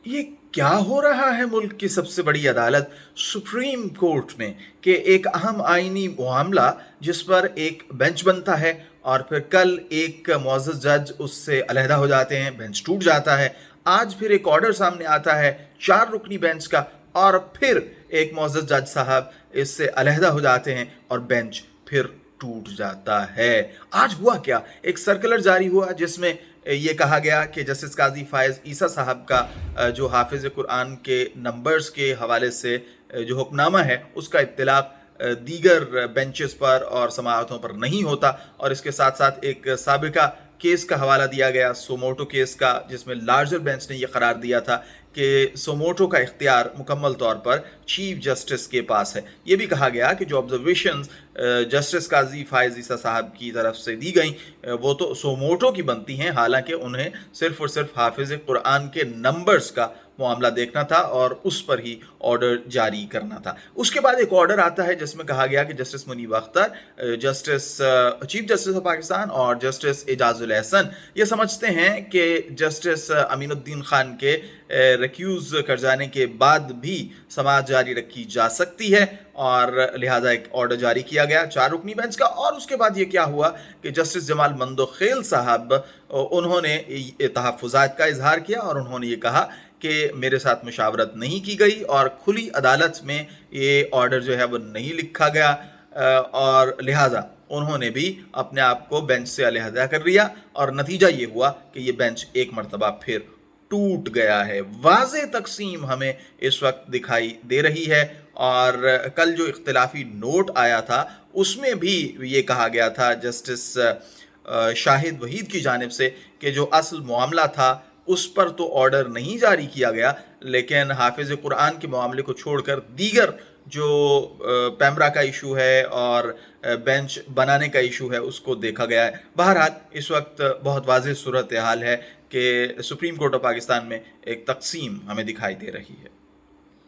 ये क्या हो रहा है मुल्क की सबसे बड़ी अदालत सुप्रीम कोर्ट में कि एक अहम आईनी मामला जिस पर एक बेंच बनता है और फिर कल एक मुअज़्ज़ज़ जज उससे अलहदा हो जाते हैं, बेंच टूट जाता है। आज फिर एक ऑर्डर सामने आता है 4 रुकनी बेंच का और फिर एक मुअज़्ज़ज़ जज साहब इससे अलहदा हो जाते हैं और बेंच फिर टूट जाता है। आज हुआ क्या? एक सर्कुलर जारी हुआ जिसमें ये कहा गया कि जस्टिस काजी फ़ायज़ ईसा साहब का जो हाफिज़ कुरान के नंबर्स के हवाले से जो हुक्मनामा है उसका इत्तलाक़ दीगर बेंचेस पर और समाअतों पर नहीं होता, और इसके साथ साथ एक साबिका केस का हवाला दिया गया, सोमोटो केस का, जिसमें लार्जर बेंच ने यह करार दिया था कि सोमोटो का इख्तियार मुकम्मल तौर पर चीफ जस्टिस के पास है। ये भी कहा गया कि जो ऑब्जर्वेशंस जस्टिस काजी फ़ायज़ ईसा साहब की तरफ से दी गई वो तो सोमोटो की बनती हैं, हालांकि उन्हें सिर्फ़ और सिर्फ हाफिज़ कुरान के नंबर्स का मामला देखना था और उस पर ही ऑर्डर जारी करना था। उसके बाद एक ऑर्डर आता है जिसमें कहा गया कि justice Munib Akhtar, justice chief justice of Pakistan और जस्टिस एजाजुल एहसन ये समझते हैं कि जस्टिस अमीनुद्दीन खान के रिक्यूज़ कर जाने के बाद भी समाअत जारी रखी जा सकती है, और लिहाजा एक ऑर्डर जारी किया गया 4 रुकनी बेंच का। और उसके बाद ये क्या हुआ कि जस्टिस जमाल मंदोखेल साहब उन्होंने तहफ़्फ़ुज़ात का इजहार किया और उन्होंने ये कहा कि मेरे साथ मुशावरत नहीं की गई और खुली अदालत में ये ऑर्डर जो है वो नहीं लिखा गया, और लिहाजा उन्होंने भी अपने आप को बेंच से अलहदा कर लिया और नतीजा ये हुआ कि ये बेंच एक मरतबा फिर टूट गया है। वाज़े तक़सीम हमें इस वक्त दिखाई दे रही है, और कल जो इख्तिलाफी नोट आया था उसमें भी ये कहा गया था जस्टिस शाहिद वहीद की जानिब से कि जो असल मामला था उस पर तो ऑर्डर नहीं जारी किया गया, लेकिन हाफिज़ कुरान के मामले को छोड़कर दीगर जो पैमरा का इशू है और बेंच बनाने का इशू है उसको देखा गया है। बहरहाल इस वक्त बहुत वाज़ेह सूरत हाल है कि सुप्रीम कोर्ट ऑफ पाकिस्तान में एक तक़सीम हमें दिखाई दे रही है।